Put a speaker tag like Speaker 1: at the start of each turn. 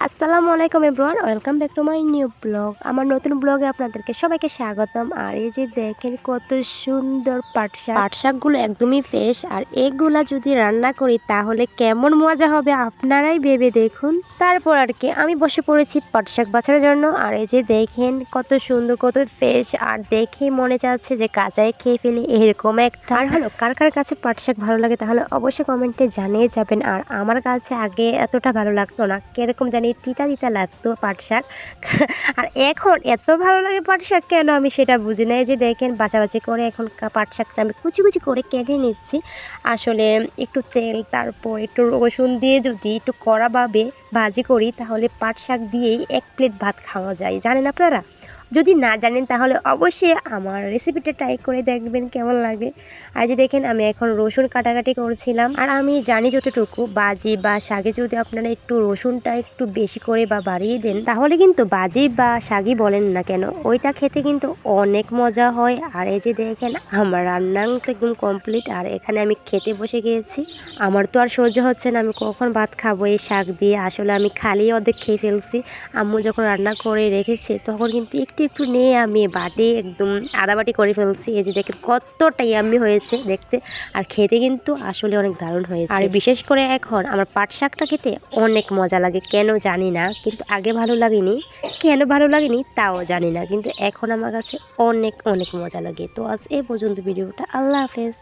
Speaker 1: আসসালামু আলাইকুম everyone, welcome back to my new blog. আমার নতুন ব্লগে আপনাদেরকে সবাইকে স্বাগতম। আর এই যে দেখেন কত সুন্দর পাট শাকগুলো একদমই ফ্রেশ। আর এগুলা যদি রান্না করি তাহলে কেমন মজা হবে আপনারাই ভেবে দেখুন। তারপর আর কি আমি বসে পড়েছি পাট শাক বাছার জন্য। আর এই যে দেখেন কত সুন্দর, কত ফ্রেশ, আর দেখেই মনে চাচ্ছে যে কাঁচাই খেয়ে ফেলি এরকম একটা। আর হলো কার কার কাছে পাট শাক ভালো লাগে তাহলে অবশ্যই কমেন্টে জানিয়ে যাবেন। আর আমার কাছে আগে এতটা ভালো লাগতো না, কিরকম জানি তিতা তিতা লাগতো পাট শাক। আর এখন এত ভালো লাগে পাট শাক কেন আমি সেটা বুঝি না। এই যে দেখেন বাছাবাছি করে এখন পাট শাকটা আমি কুচি কুচি করে কেটে নিচ্ছি। আসলে একটু তেল তারপর একটু রসুন দিয়ে যদি একটু কড়াভাবে ভাজি করি তাহলে পাট শাক দিয়েই 1 প্লেট ভাত খাওয়া যায়। জানেন আপনারা? যদি না জানেন তাহলে অবশ্যই আমার রেসিপিটা ট্রাই করে দেখবেন কেমন লাগে। আর যে দেখেন আমি এখন রসুন কাটাকাটি করছিলাম। আর আমি জানি যতটুকু বাজি বা শাকে যদি আপনারা একটু রসুনটা একটু বেশি করে বা বাড়িয়ে দেন তাহলে কিন্তু বাজি বা শাকই বলেন না কেন ওইটা খেতে কিন্তু অনেক মজা হয়। আর এই যে দেখেন আমার রান্না তো একদম কমপ্লিট। আর এখানে আমি খেতে বসে গিয়েছি। আমার তো আর সহ্য হচ্ছে না, আমি কখন ভাত খাবো এই শাক দিয়ে। আসলে আমি খালি অর্ধেক খেয়ে ফেলছি। আম্মু যখন রান্না করে রেখেছে তখন কিন্তু একটু একটু নিয়ে আমি বাটি একদম আধা বাটি করে ফেলছি। এই যে দেখেন কতটা ইয়াম্মি হয়েছে দেখতে, আর খেতে কিন্তু আসলে অনেক দারুণ হয়েছে। আর বিশেষ করে এখন আমার পাট শাকটা খেতে অনেক মজা লাগে, কেন জানি না, কিন্তু আগে ভালো লাগেনি। কেন ভালো লাগেনি তাও জানি না, কিন্তু এখন আমার কাছে অনেক অনেক মজা লাগে। তো আজ এই পর্যন্ত ভিডিওটা। আল্লাহ হাফেজ।